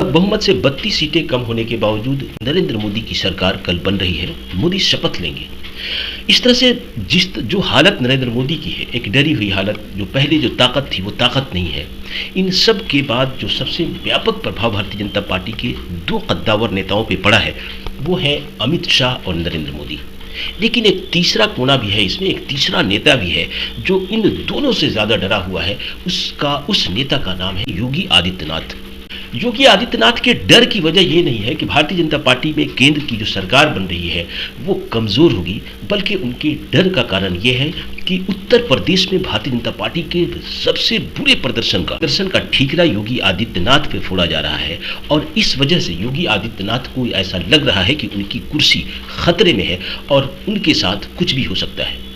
बहुमत से 32 सीटें कम होने के बावजूद नरेंद्र मोदी की सरकार कल बन रही है। मोदी शपथ लेंगे। इस तरह से जो हालत नरेंद्र मोदी की है, एक डरी हुई हालत, जो पहले जो ताकत थी वो ताकत नहीं है। इन सब के बाद जो सबसे व्यापक प्रभाव भारतीय जनता पार्टी के दो कद्दावर नेताओं पे पड़ा है वो है अमित शाह और नरेंद्र मोदी। लेकिन एक तीसरा कोना भी है, इसमें एक तीसरा नेता भी है जो इन दोनों से ज़्यादा डरा हुआ है। उस नेता का नाम है योगी आदित्यनाथ। योगी आदित्यनाथ के डर की वजह ये नहीं है कि भारतीय जनता पार्टी में केंद्र की जो सरकार बन रही है वो कमज़ोर होगी, बल्कि उनके डर का कारण ये है कि उत्तर प्रदेश में भारतीय जनता पार्टी के सबसे बुरे प्रदर्शन का ठीकरा योगी आदित्यनाथ पे फोड़ा जा रहा है। और इस वजह से योगी आदित्यनाथ को ऐसा लग रहा है कि उनकी कुर्सी खतरे में है और उनके साथ कुछ भी हो सकता है।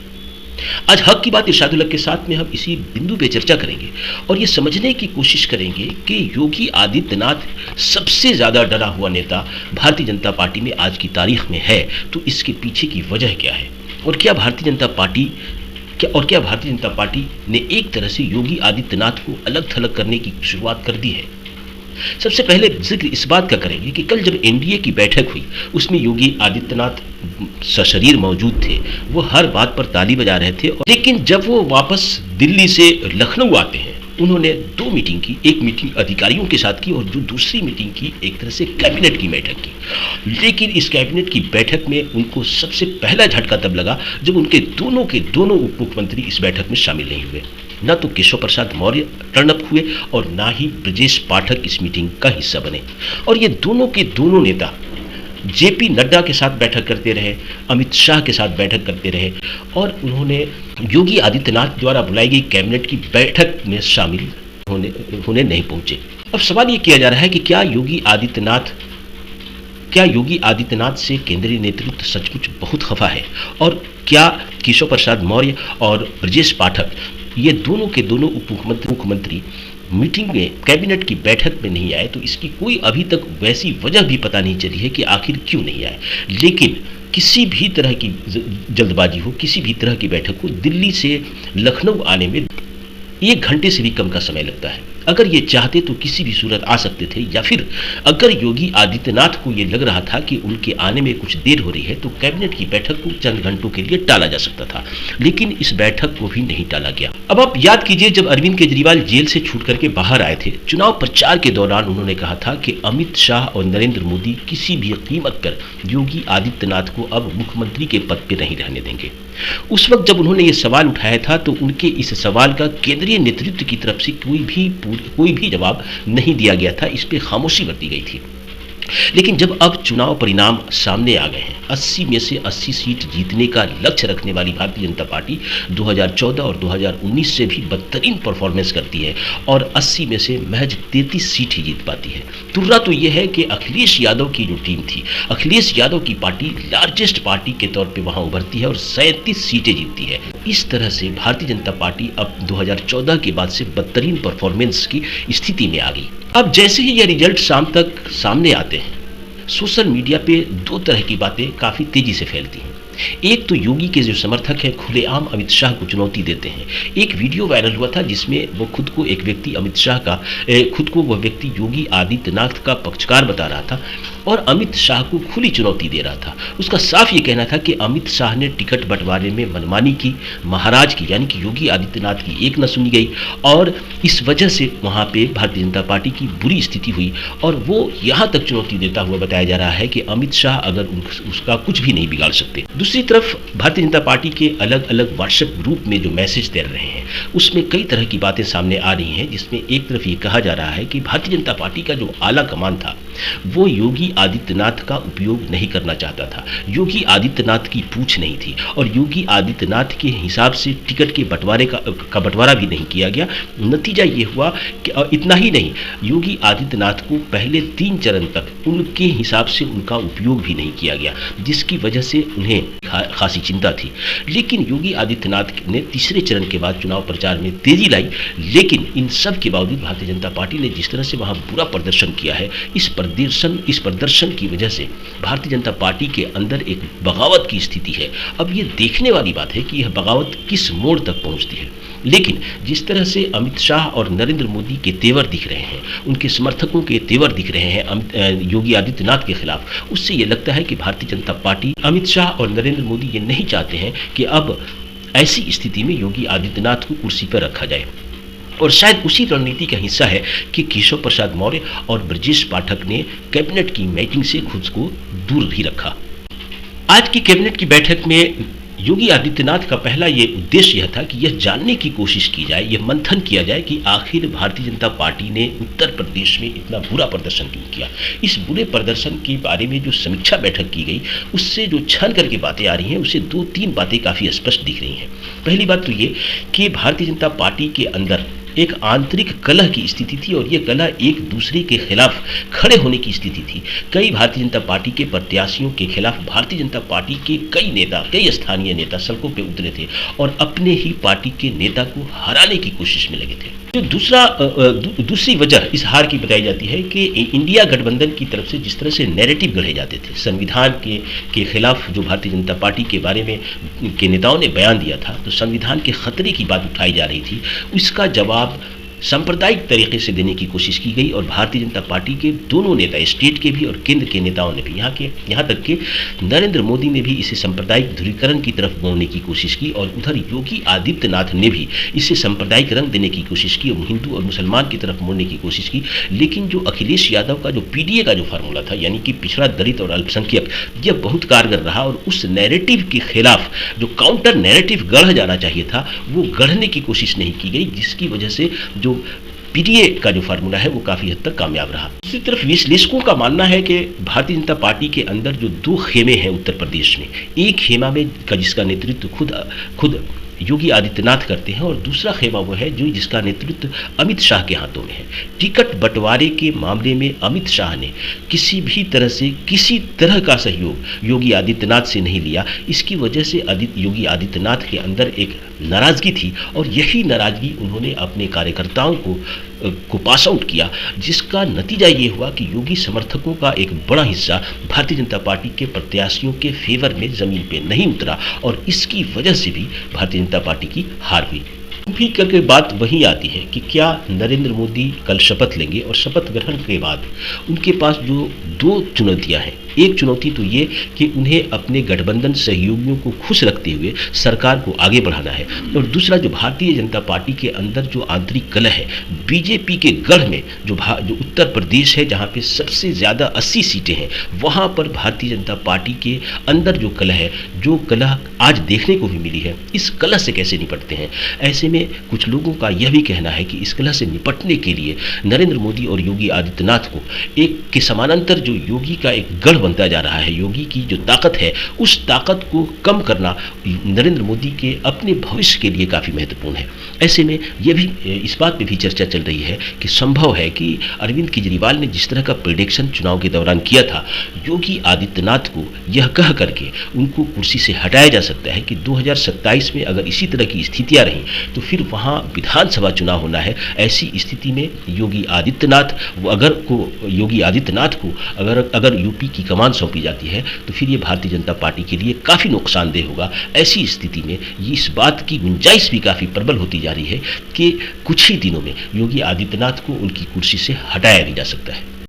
आज हक की बात इरशादुल हक के साथ में हम इसी बिंदु पे चर्चा करेंगे और ये समझने की कोशिश करेंगे कि योगी आदित्यनाथ सबसे ज़्यादा डरा हुआ नेता भारतीय जनता पार्टी में आज की तारीख में है। तो इसके पीछे की वजह क्या है और क्या भारतीय जनता पार्टी ने एक तरह से योगी आदित्यनाथ को अलग थलग करने की शुरुआत कर दी है। सबसे पहले जिक्र इस बात का करेंगे कि कल जब एनडीए की बैठक हुई उसमें योगी आदित्यनाथ सशरीर मौजूद थे। वो हर बात पर ताली बजा रहे थे, लेकिन जब वो वापस दिल्ली से लखनऊ आते हैं उन्होंने दो मीटिंग की। एक मीटिंग अधिकारियों के साथ की और जो दूसरी मीटिंग की एक तरह से कैबिनेट की बैठक की। लेकिन इस कैबिनेट की बैठक में उनको सबसे पहला झटका तब लगा जब उनके दोनों उप मुख्यमंत्री इस बैठक में शामिल नहीं हुए। न तो केशव प्रसाद मौर्य टर्न अप हुए और ना ही ब्रजेश पाठक इस मीटिंग का हिस्सा बने। और ये दोनों के दोनों नेता जेपी नड्डा के साथ बैठक करते रहे, अमित शाह के साथ बैठक करते रहे और उन्होंने योगी आदित्यनाथ द्वारा बुलाई गई कैबिनेट की बैठक में शामिल होने नहीं पहुंचे। अब सवाल ये किया जा रहा है कि क्या योगी आदित्यनाथ से केंद्रीय नेतृत्व सचमुच बहुत खफा है और क्या केशव प्रसाद मौर्य और ब्रजेश पाठक ये दोनों के दोनों उप मुख्यमंत्री मीटिंग में कैबिनेट की बैठक में नहीं आए। तो इसकी कोई अभी तक वैसी वजह भी पता नहीं चली है कि आखिर क्यों नहीं आए। लेकिन किसी भी तरह की जल्दबाजी हो, किसी भी तरह की बैठक हो, दिल्ली से लखनऊ आने में 1 घंटे से भी कम का समय लगता है। अगर ये चाहते तो किसी भी सूरत आ सकते थे, या फिर अगर योगी आदित्यनाथ को ये लग रहा था कि उनके आने में कुछ देर हो रही है तो कैबिनेट की बैठक को चंद घंटों के लिए टाला जा सकता था। लेकिन इस बैठक को भी नहीं टाला गया। अब आप याद कीजिए, जब अरविंद केजरीवाल जेल से छूट करके बाहर आए थे, चुनाव प्रचार के दौरान उन्होंने कहा था कि अमित शाह और नरेंद्र मोदी किसी भी कीमत पर योगी आदित्यनाथ को अब मुख्यमंत्री के पद पर नहीं रहने देंगे। उस वक्त जब उन्होंने ये सवाल उठाया था तो उनके इस सवाल का केंद्रीय नेतृत्व की तरफ से कोई भी जवाब नहीं दिया गया था, इस पे खामोशी बरती गई थी। लेकिन जब अब चुनाव परिणाम सामने आ गए हैं, 80 में से 80 सीट जीतने का लक्ष्य रखने वाली भारतीय जनता पार्टी 2014 और 2019 से भी बदतरीन परफॉर्मेंस करती है और 80 में से महज 33 सीट ही जीत पाती है। तुर्रा तो यह है कि अखिलेश यादव की जो टीम थी, अखिलेश यादव की पार्टी लार्जेस्ट पार्टी के तौर पर वहां उभरती है और 37 सीटें जीतती है। इस तरह से भारतीय जनता पार्टी अब 2014 के बाद से बदतरीन परफॉर्मेंस की स्थिति में आ गई। अब जैसे ही ये रिजल्ट शाम तक सामने आते हैं, सोशल मीडिया पे दो तरह की बातें काफ़ी तेज़ी से फैलती हैं। एक तो योगी के जो समर्थक हैं खुलेआम अमित शाह को चुनौती देते हैं। एक वीडियो वायरल हुआ था जिसमें वो खुद को एक व्यक्ति अमित शाह का खुद को वह व्यक्ति योगी आदित्यनाथ का पक्षकार बता रहा था और अमित शाह को खुली चुनौती दे रहा था। उसका साफ ये कहना था कि अमित शाह ने टिकट बंटवारे में मनमानी की, महाराज की यानी कि योगी आदित्यनाथ की एक न सुनी गई और इस वजह से वहाँ पे भारतीय जनता पार्टी की बुरी स्थिति हुई। और वो यहाँ तक चुनौती देता हुआ बताया जा रहा है कि अमित शाह अगर उसका कुछ भी नहीं बिगाड़ सकते। दूसरी तरफ भारतीय जनता पार्टी के अलग अलग व्हाट्सएप ग्रुप में जो मैसेज दे रहे हैं उसमें कई तरह की बातें सामने आ रही हैं, जिसमें एक तरफ ये कहा जा रहा है कि भारतीय जनता पार्टी का जो आला कमान था वो योगी आदित्यनाथ का उपयोग नहीं करना चाहता था। योगी आदित्यनाथ की पूछ नहीं थी और योगी आदित्यनाथ के हिसाब से टिकट के बंटवारे का बंटवारा भी नहीं किया गया। नतीजा ये हुआ कि इतना ही नहीं, योगी आदित्यनाथ को पहले 3 चरण तक उनके हिसाब से उनका उपयोग भी नहीं किया गया, जिसकी वजह से उन्हें खासी चिंता थी। लेकिन योगी आदित्यनाथ ने तीसरे चरण के बाद चुनाव प्रचार में तेजी लाई। लेकिन इन सब के बावजूद भारतीय जनता पार्टी ने जिस तरह से वहां बुरा प्रदर्शन किया है, इस इस प्रदर्शन की वजह से भारतीय जनता पार्टी के अंदर एक बगावत की स्थिति है। अब ये देखने वाली बात है कि यह बगावत किस मोड़ तक पहुंचती है। लेकिन जिस तरह से अमित शाह और नरेंद्र मोदी के तेवर दिख रहे हैं, उनके समर्थकों के तेवर दिख रहे हैं योगी आदित्यनाथ के खिलाफ, उससे ये लगता है कि भारतीय जनता पार्टी, अमित शाह और नरेंद्र मोदी ये नहीं चाहते हैं कि अब ऐसी स्थिति में योगी आदित्यनाथ को कुर्सी पर रखा जाए। और शायद उसी रणनीति का हिस्सा है कि केशव प्रसाद मौर्य और ब्रजेश पाठक ने कैबिनेट की मीटिंग से खुद को दूर ही रखा। आज की कैबिनेट की बैठक में योगी आदित्यनाथ का पहला ये उद्देश्य यह था कि यह जानने की कोशिश की जाए, यह मंथन किया जाए कि आखिर भारतीय जनता पार्टी ने उत्तर प्रदेश में इतना बुरा प्रदर्शन क्यों किया। इस बुरे प्रदर्शन के बारे में जो समीक्षा बैठक की गई, उससे जो छान करके बातें आ रही हैं, उससे 2-3 बातें काफ़ी स्पष्ट दिख रही हैं। पहली बात तो ये कि भारतीय जनता पार्टी के अंदर एक आंतरिक कलह की स्थिति थी और यह कलह एक दूसरे के खिलाफ खड़े होने की स्थिति थी। कई भारतीय जनता पार्टी के प्रत्याशियों के खिलाफ भारतीय जनता पार्टी के कई स्थानीय नेता सड़कों पे उतरे थे और अपने ही पार्टी के नेता को हराने की कोशिश में लगे थे। जो दूसरी वजह इस हार की बताई जाती है कि इंडिया गठबंधन की तरफ से जिस तरह से नैरेटिव गढ़े जाते थे, संविधान के खिलाफ जो भारतीय जनता पार्टी के बारे में के नेताओं ने बयान दिया था, तो संविधान के खतरे की बात उठाई जा रही थी, उसका जवाब सांप्रदायिक तरीके से देने की कोशिश की गई। और भारतीय जनता पार्टी के दोनों नेता, स्टेट के भी और केंद्र के नेताओं ने भी, यहाँ तक कि नरेंद्र मोदी ने भी इसे सांप्रदायिक ध्रुवीकरण की तरफ मोड़ने की कोशिश की और उधर योगी आदित्यनाथ ने भी इसे सांप्रदायिक रंग देने की कोशिश की और हिंदू और मुसलमान की तरफ मोड़ने की कोशिश की। लेकिन जो अखिलेश यादव का जो पीडीए का जो फार्मूला था, यानी कि पिछड़ा, दलित और अल्पसंख्यक, यह बहुत कारगर रहा और उस नैरेटिव के खिलाफ जो काउंटर नैरेटिव गढ़ा जाना चाहिए था, वो गढ़ने की कोशिश नहीं की गई, जिसकी वजह से जो पीडीए का जो फार्मूला है वो काफी हद तक कामयाब रहा। दूसरी तरफ विश्लेषकों का मानना है कि भारतीय जनता पार्टी के अंदर जो 2 खेमे हैं उत्तर प्रदेश में, एक खेमा में जिसका नेतृत्व खुद योगी आदित्यनाथ करते हैं और दूसरा खेमा वो है जिसका नेतृत्व अमित शाह के हाथों में है। टिकट बंटवारे के मामले में अमित शाह ने किसी भी तरह से किसी तरह का सहयोग योगी आदित्यनाथ से नहीं लिया। इसकी वजह से योगी आदित्यनाथ के अंदर एक नाराजगी थी और यही नाराजगी उन्होंने अपने कार्यकर्ताओं को पास आउट किया, जिसका नतीजा ये हुआ कि योगी समर्थकों का एक बड़ा हिस्सा भारतीय जनता पार्टी के प्रत्याशियों के फेवर में जमीन पे नहीं उतरा और इसकी वजह से भी भारतीय जनता पार्टी की हार हुई। भी करके बात वही आती है कि क्या नरेंद्र मोदी कल शपथ लेंगे और शपथ ग्रहण के बाद उनके पास जो 2 चुनौतियां हैं, एक चुनौती तो ये कि उन्हें अपने गठबंधन सहयोगियों को खुश रखते हुए सरकार को आगे बढ़ाना है और दूसरा जो भारतीय जनता पार्टी के अंदर जो आंतरिक कलह है, बीजेपी के गढ़ में जो उत्तर प्रदेश है जहाँ पे सबसे ज़्यादा 80 सीटें हैं, वहाँ पर भारतीय जनता पार्टी के अंदर जो कलह है, जो कलह आज देखने को भी मिली है, इस कलह से कैसे निपटते हैं। ऐसे में कुछ लोगों का यह भी कहना है कि इस कलह से निपटने के लिए नरेंद्र मोदी और योगी आदित्यनाथ को एक के समानांतर जो योगी का एक गढ़ बनता जा रहा है, योगी की जो ताकत है, उस ताकत को कम करना नरेंद्र मोदी के अपने भविष्य के लिए काफ़ी महत्वपूर्ण है। ऐसे में यह भी इस बात पे भी चर्चा चल रही है कि संभव है कि अरविंद केजरीवाल ने जिस तरह का प्रेडिक्शन चुनाव के दौरान किया था, योगी आदित्यनाथ को यह कह करके उनको कुर्सी से हटाया जा सकता है कि 2027 में अगर इसी तरह की स्थितियां रहीं तो फिर वहां विधानसभा चुनाव होना है। ऐसी स्थिति में योगी आदित्यनाथ को अगर यूपी की कमान सौंपी जाती है तो फिर ये भारतीय जनता पार्टी के लिए काफ़ी नुकसानदेह होगा। ऐसी स्थिति में इस बात की गुंजाइश भी काफ़ी प्रबल होती जा रही है कि कुछ ही दिनों में योगी आदित्यनाथ को उनकी कुर्सी से हटाया भी जा सकता है।